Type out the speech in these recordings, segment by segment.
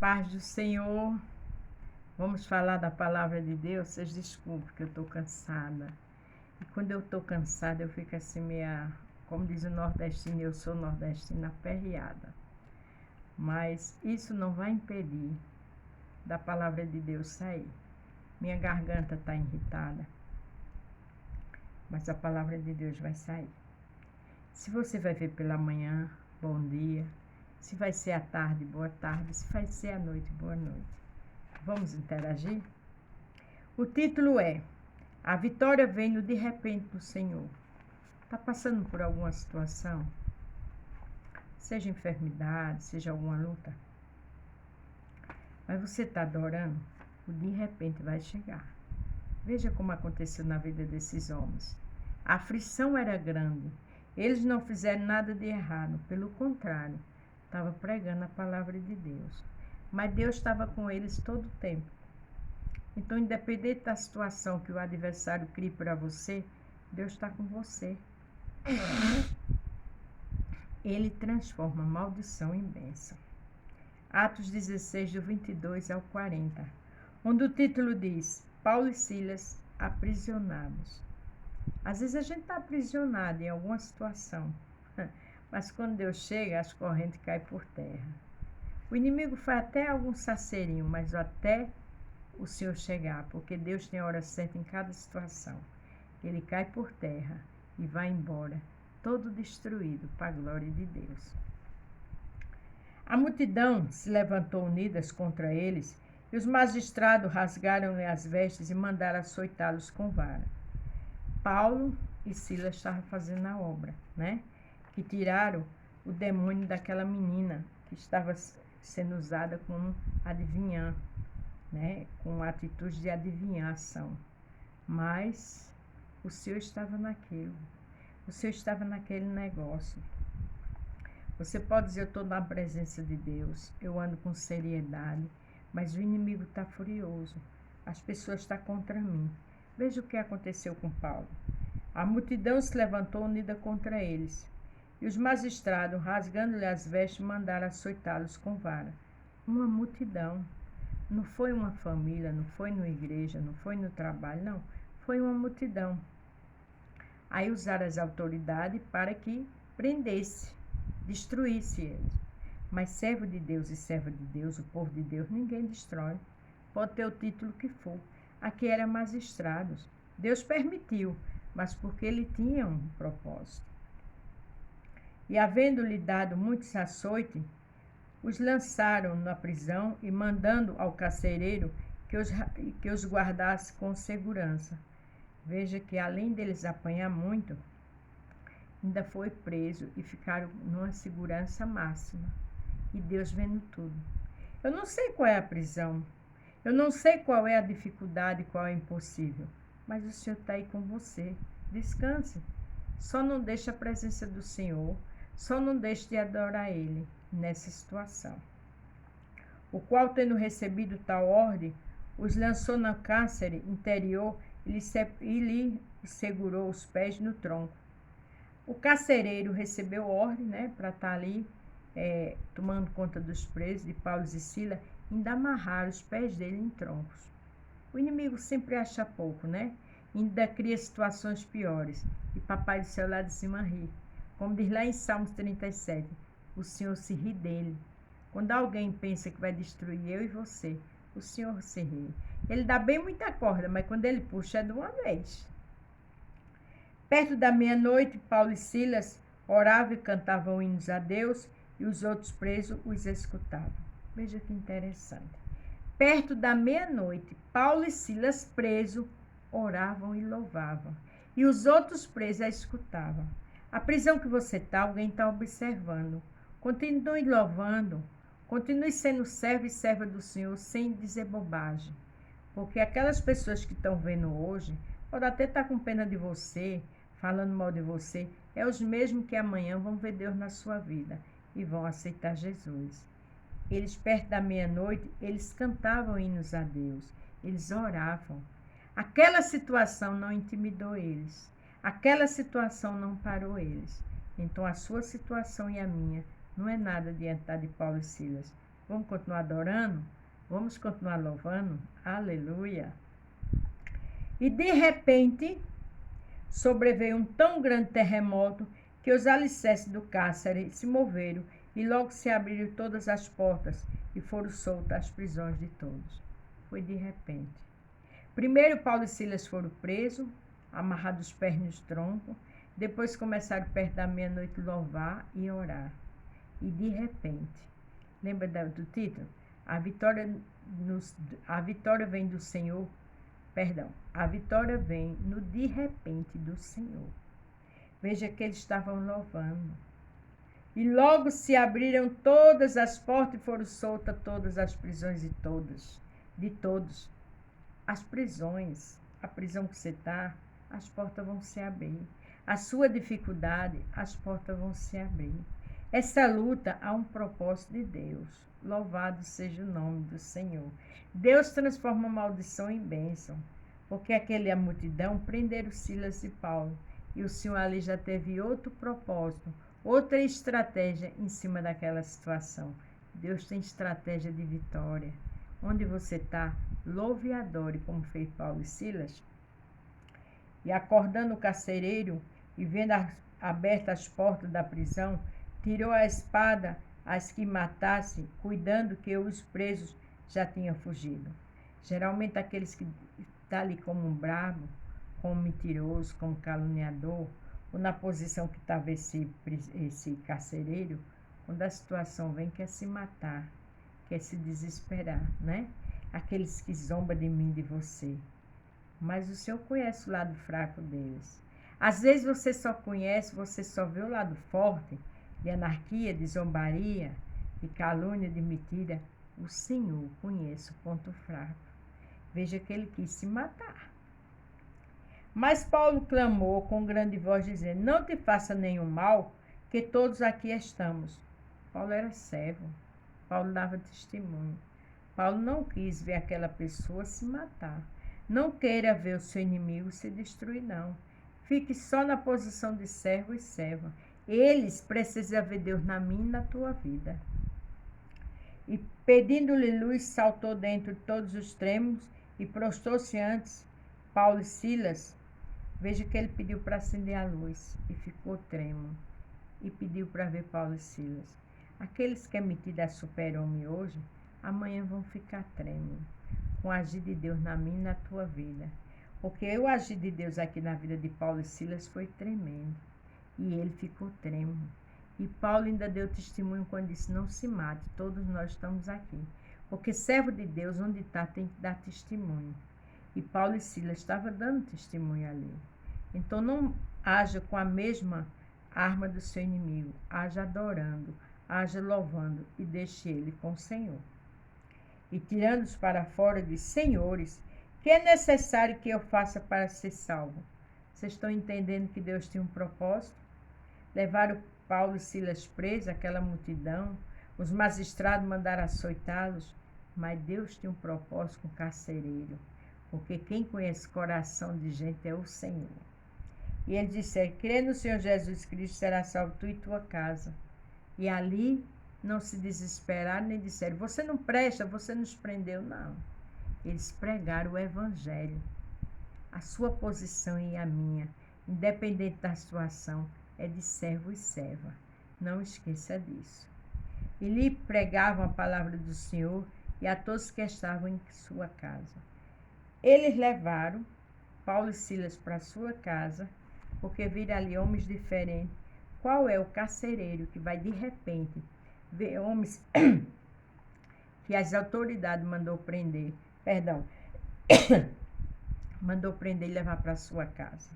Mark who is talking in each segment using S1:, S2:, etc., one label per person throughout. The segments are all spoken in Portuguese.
S1: Paz do Senhor, vamos falar da palavra de Deus. Vocês desculpem que eu estou cansada. E quando eu estou cansada, eu fico assim meia, como diz o nordestino, eu sou nordestina aperreada. Mas isso não vai impedir da palavra de Deus sair. Minha garganta está irritada, mas a palavra de Deus vai sair. Se você vai ver pela manhã, bom dia. Se vai ser à tarde, boa tarde. Se vai ser à noite, boa noite. Vamos interagir? O título é A Vitória Vem de repente do Senhor. Está passando por alguma situação? Seja enfermidade, seja alguma luta. Mas você está adorando? O de repente vai chegar. Veja como aconteceu na vida desses homens. A aflição era grande. Eles não fizeram nada de errado. Pelo contrário, estava pregando a palavra de Deus. Mas Deus estava com eles todo o tempo. Então, independente da situação que o adversário crie para você, Deus está com você. Ele transforma maldição em bênção. Atos 16, do 22 ao 40, onde o título diz, Paulo e Silas aprisionados. Às vezes a gente está aprisionado em alguma situação, mas quando Deus chega, as correntes caem por terra. O inimigo faz até algum sacerinho, mas até o Senhor chegar, porque Deus tem a hora certa em cada situação. Ele cai por terra e vai embora, todo destruído para a glória de Deus. A multidão se levantou unidas contra eles, e os magistrados rasgaram-lhe as vestes e mandaram açoitá-los com vara. Paulo e Silas estavam fazendo a obra, né? Que tiraram o demônio daquela menina que estava sendo usada como adivinhã, né? Com atitude de adivinhação. Mas o Senhor estava naquilo. O Senhor estava naquele negócio. Você pode dizer, eu estou na presença de Deus, eu ando com seriedade, mas o inimigo está furioso. As pessoas estão contra mim. Veja o que aconteceu com Paulo. A multidão se levantou unida contra eles, e os magistrados, rasgando-lhe as vestes, mandaram açoitá-los com vara. Uma multidão. Não foi uma família, não foi numa igreja, não foi no trabalho, não. Foi uma multidão. Aí usaram as autoridades para que prendesse, destruísse eles. Mas servo de Deus e serva de Deus, o povo de Deus, ninguém destrói. Pode ter o título que for. Aqui eram magistrados. Deus permitiu, mas porque ele tinha um propósito. E havendo-lhe dado muitos açoites, os lançaram na prisão e mandando ao carcereiro que os guardasse com segurança. Veja que além deles apanhar muito, ainda foi preso e ficaram numa segurança máxima. E Deus vendo tudo. Eu não sei qual é a prisão, eu não sei qual é a dificuldade, qual é o impossível, mas o Senhor está aí com você. Descanse. Só não deixe a presença do Senhor, só não deixe de adorar Ele nessa situação. O qual, tendo recebido tal ordem, os lançou no cárcere interior e lhe segurou os pés no tronco. O carcereiro recebeu ordem, né, para estar ali tomando conta dos presos, de Paulo e Silas, ainda amarrar os pés dele em troncos. O inimigo sempre acha pouco, né? Ainda cria situações piores. E Papai do Céu lá de cima ri. Como diz lá em Salmos 37, o Senhor se ri dele. Quando alguém pensa que vai destruir eu e você, o Senhor se ri. Ele dá bem muita corda, mas quando ele puxa é de uma vez. Perto da meia-noite, Paulo e Silas oravam e cantavam hinos a Deus, e os outros presos os escutavam. Veja que interessante. Perto da meia-noite, Paulo e Silas presos oravam e louvavam, e os outros presos a escutavam. A prisão que você está, alguém está observando. Continue louvando, continue sendo servo e serva do Senhor sem dizer bobagem, porque aquelas pessoas que estão vendo hoje podem até estar com pena de você, falando mal de você, é os mesmos que amanhã vão ver Deus na sua vida e vão aceitar Jesus. Eles, perto da meia-noite, eles cantavam hinos a Deus, eles oravam. Aquela situação não intimidou eles, aquela situação não parou eles. Então a sua situação e a minha não é nada diante de Paulo e Silas, Vamos continuar adorando? Vamos continuar louvando? Aleluia! E de repente sobreveio um tão grande terremoto que os alicerces do cárcere se moveram e logo se abriram todas as portas e foram soltas as prisões de todos. Foi de repente. Primeiro Paulo e Silas foram presos, amarrados os pés nos troncos, depois começaram perto da meia-noite louvar e orar. E de repente, lembra do título? A vitória vem do Senhor. A vitória vem no de repente do Senhor. Veja que eles estavam louvando. E logo se abriram todas as portas e foram soltas todas as prisões de todos. As prisões, a prisão que você está, as portas vão se abrir. A sua dificuldade, as portas vão se abrir. Essa luta há um propósito de Deus. Louvado seja o nome do Senhor. Deus transforma maldição em bênção, porque aquela multidão prenderam Silas e Paulo, e o Senhor ali já teve outro propósito, outra estratégia em cima daquela situação. Deus tem estratégia de vitória. Onde você está, louve e adore, como fez Paulo e Silas. E acordando o carcereiro, e vendo abertas as portas da prisão, tirou a espada as que matasse, cuidando que os presos já tinham fugido. Geralmente aqueles que estão ali como um bravo, como mentiroso, como caluniador, ou na posição que estava esse carcereiro, quando a situação vem, quer se matar, quer se desesperar, né? Aqueles que zombam de mim, de você. Mas o Senhor conhece o lado fraco deles. Às vezes você só vê o lado forte, de anarquia, de zombaria, de calúnia, de mentira. O Senhor conhece o ponto fraco. Veja que ele quis se matar. Mas Paulo clamou com grande voz, dizendo: não te faça nenhum mal, que todos aqui estamos. Paulo era servo. Paulo dava testemunho. Paulo não quis ver aquela pessoa se matar. Não queira ver o seu inimigo se destruir, não. Fique só na posição de servo e serva. Eles precisam ver Deus na minha e na tua vida. E pedindo-lhe luz, saltou dentro de todos os trêmulos e prostou-se antes Paulo e Silas. Veja que ele pediu para acender a luz e ficou trêmulo. E pediu para ver Paulo e Silas. Aqueles que é metido a super-homem hoje, amanhã vão ficar trêmulos com o agir de Deus na minha e na tua vida. Porque o agir de Deus aqui na vida de Paulo e Silas foi tremendo. E ele ficou trêmulo. E Paulo ainda deu testemunho quando disse: não se mate, todos nós estamos aqui. Porque servo de Deus, onde está, tem que dar testemunho. E Paulo e Silas estavam dando testemunho ali. Então não haja com a mesma arma do seu inimigo. Haja adorando, haja louvando e deixe ele com o Senhor. E tirando-os para fora, disse: senhores, que é necessário que eu faça para ser salvo? Vocês estão entendendo que Deus tinha um propósito? Levaram Paulo e Silas presos, aquela multidão. Os magistrados mandaram açoitá-los. Mas Deus tinha um propósito com o carcereiro. Porque quem conhece coração de gente é o Senhor. E ele disse: crê no Senhor Jesus Cristo, será salvo tu e tua casa. E ali não se desesperaram nem disseram: você não presta, você nos prendeu. Não. Eles pregaram o evangelho. A sua posição e a minha, independente da situação, é de servo e serva. Não esqueça disso. E lhe pregavam a palavra do Senhor e a todos que estavam em sua casa. Eles levaram Paulo e Silas para sua casa, porque viram ali homens diferentes. Qual é o carcereiro que vai de repente ver homens que as autoridades mandou prender e levar para sua casa?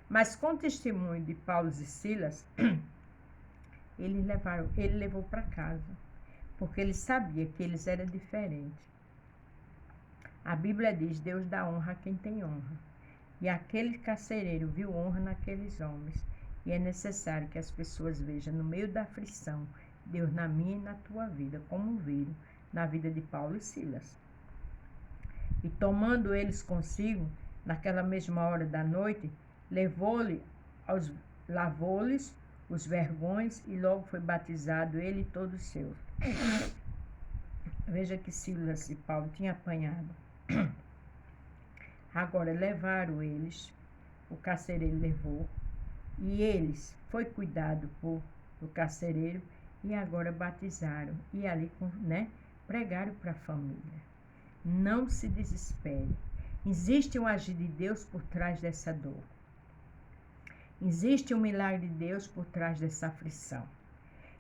S1: Mas com o testemunho de Paulo e Silas, ele levou para casa, porque ele sabia que eles eram diferentes. A Bíblia diz: Deus dá honra a quem tem honra. E aquele carcereiro viu honra naqueles homens. E é necessário que as pessoas vejam no meio da aflição Deus na minha e na tua vida, como viram na vida de Paulo e Silas. E tomando eles consigo, naquela mesma hora da noite, lavou-lhes os vergões e logo foi batizado ele e todos os seus. Veja que Silas e Paulo tinham apanhado. Agora levaram eles, o carcereiro levou, e eles foi cuidado por o carcereiro e agora batizaram. E ali, pregaram para a família. Não se desespere. Existe um agir de Deus por trás dessa dor. Existe um milagre de Deus por trás dessa aflição.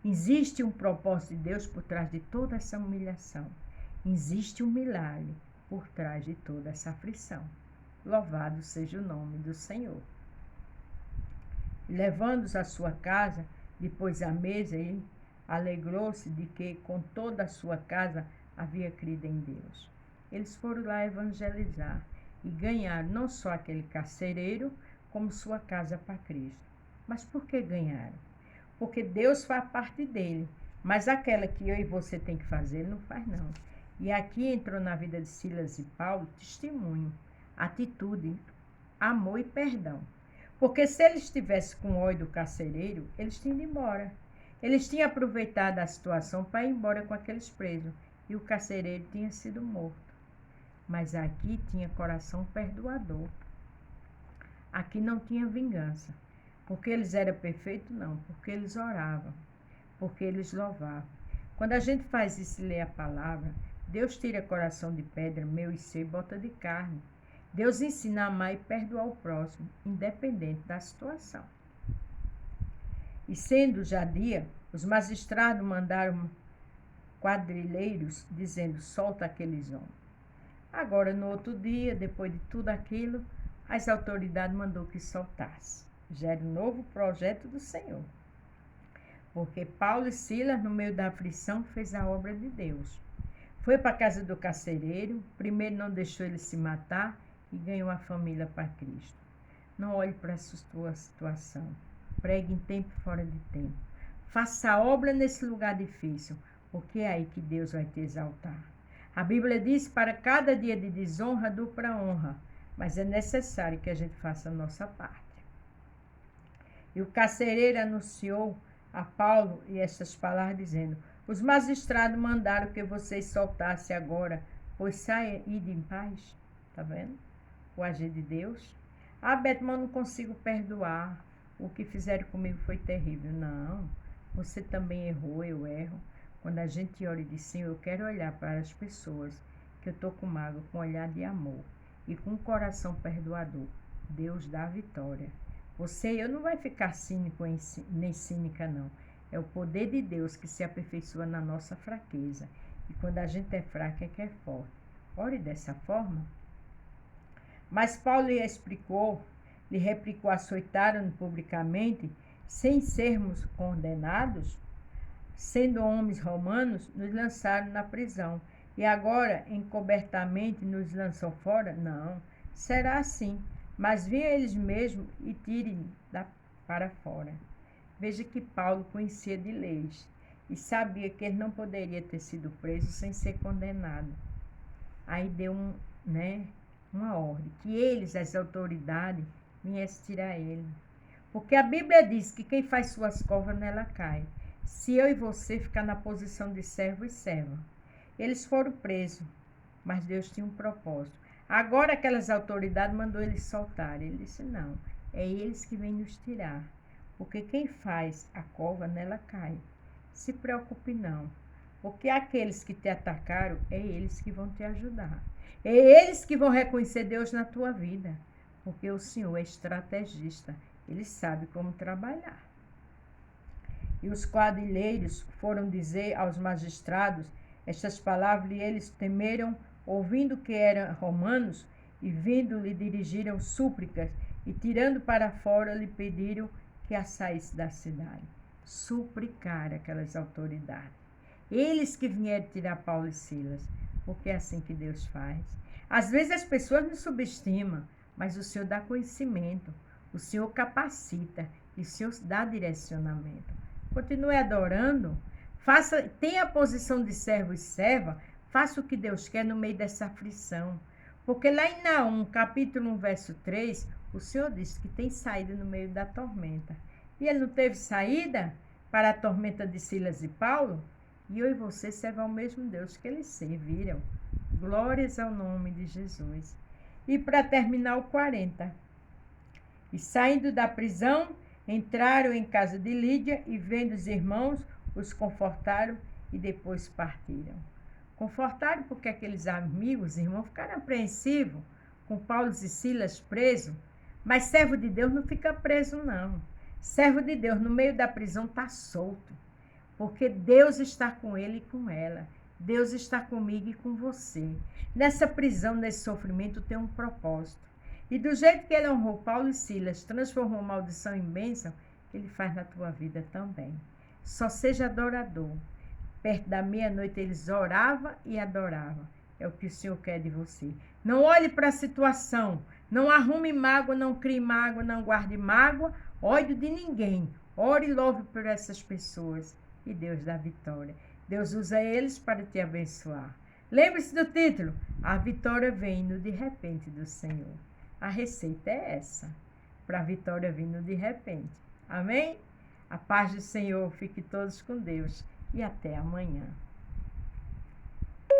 S1: Existe um propósito de Deus por trás de toda essa humilhação. Existe um milagre por trás de toda essa aflição. Louvado seja o nome do Senhor. Levando-os à sua casa, depois à mesa, ele alegrou-se de que com toda a sua casa havia crido em Deus. Eles foram lá evangelizar e ganharam não só aquele carcereiro, como sua casa para Cristo. Mas por que ganharam? Porque Deus faz parte dele, mas aquela que eu e você tem que fazer, ele não faz não. E aqui entrou na vida de Silas e Paulo testemunho, atitude, amor e perdão. Porque se eles estivessem com ódio do carcereiro, eles tinham ido embora. Eles tinham aproveitado a situação para ir embora com aqueles presos. E o carcereiro tinha sido morto. Mas aqui tinha coração perdoador. Aqui não tinha vingança. Porque eles eram perfeitos? Não. Porque eles oravam. Porque eles louvavam. Quando a gente faz isso e lê a palavra, Deus tira coração de pedra, meu e seu, e bota de carne. Deus ensina a amar e perdoar o próximo, independente da situação. E sendo já dia, os magistrados mandaram quadrilheiros, dizendo, solta aqueles homens. Agora, no outro dia, depois de tudo aquilo, as autoridades mandou que soltasse. Já era um novo projeto do Senhor. Porque Paulo e Silas, no meio da aflição, fez a obra de Deus. Foi para a casa do carcereiro, primeiro não deixou ele se matar, e ganhou a família para Cristo. Não olhe para a sua situação. Pregue em tempo e fora de tempo. Faça a obra nesse lugar difícil, porque é aí que Deus vai te exaltar. A Bíblia diz, para cada dia de desonra, dupla honra. Mas é necessário que a gente faça a nossa parte. E o carcereiro anunciou a Paulo e essas palavras, dizendo, os magistrados mandaram que vocês soltassem agora, pois saia e de em paz. Está vendo? O agir de Deus. Ah, Beto, mas eu não consigo perdoar. O que fizeram comigo foi terrível. Não, você também errou, eu erro. Quando a gente ora e diz, Senhor, eu quero olhar para as pessoas que eu estou com mágoa, com um olhar de amor e com um coração perdoador, Deus dá a vitória. Você e eu não vai ficar cínico nem cínica, não. É o poder de Deus que se aperfeiçoa na nossa fraqueza. E quando a gente é fraca, é que é forte. Ore dessa forma. Mas Paulo lhe replicou, açoitaram-no publicamente, sem sermos condenados, sendo homens romanos, nos lançaram na prisão. E agora, encobertamente, nos lançam fora? Não, será assim. Mas venham eles mesmos e tirem para fora. Veja que Paulo conhecia de leis e sabia que ele não poderia ter sido preso sem ser condenado. Aí deu uma ordem, que eles, as autoridades, viessem tirar ele. Porque a Bíblia diz que quem faz suas covas nela cai. Se eu e você ficar na posição de servo e serva. Eles foram presos, mas Deus tinha um propósito. Agora aquelas autoridades mandou eles soltarem. Ele disse, não, é eles que vêm nos tirar. Porque quem faz a cova nela cai. Se preocupe não. Porque aqueles que te atacaram, é eles que vão te ajudar. É eles que vão reconhecer Deus na tua vida. Porque o Senhor é estrategista. Ele sabe como trabalhar. E os quadrilheiros foram dizer aos magistrados estas palavras, e eles temeram, ouvindo que eram romanos, e vindo lhe dirigiram súplicas, e tirando para fora lhe pediram que a saísse da cidade. Suplicar aquelas autoridades. Eles que vieram tirar Paulo e Silas, porque é assim que Deus faz. Às vezes as pessoas nos subestimam, mas o Senhor dá conhecimento, o Senhor capacita, e o Senhor dá direcionamento. Continue adorando, tenha a posição de servo e serva, faça o que Deus quer no meio dessa aflição. Porque lá em Naum, capítulo 1, verso 3, o Senhor diz que tem saída no meio da tormenta. E ele não teve saída para a tormenta de Silas e Paulo? E eu e você servem ao mesmo Deus que eles serviram. Glórias ao nome de Jesus. E para terminar o 40. E saindo da prisão, entraram em casa de Lídia e vendo os irmãos, os confortaram e depois partiram. Confortaram porque aqueles amigos, irmãos, ficaram apreensivos com Paulo e Silas presos. Mas servo de Deus não fica preso, não. Servo de Deus no meio da prisão está solto. Porque Deus está com ele e com ela. Deus está comigo e com você. Nessa prisão, nesse sofrimento, tem um propósito. E do jeito que ele honrou Paulo e Silas, transformou maldição em bênção, ele faz na tua vida também. Só seja adorador. Perto da meia-noite eles oravam e adoravam. É o que o Senhor quer de você. Não olhe para a situação. Não arrume mágoa, não crie mágoa, não guarde mágoa, ódio de ninguém. Ore e louve por essas pessoas. E Deus dá vitória. Deus usa eles para te abençoar. Lembre-se do título. A vitória vem no de repente do Senhor. A receita é essa. Para a vitória vindo de repente. Amém? A paz do Senhor. Fique todos com Deus. E até amanhã.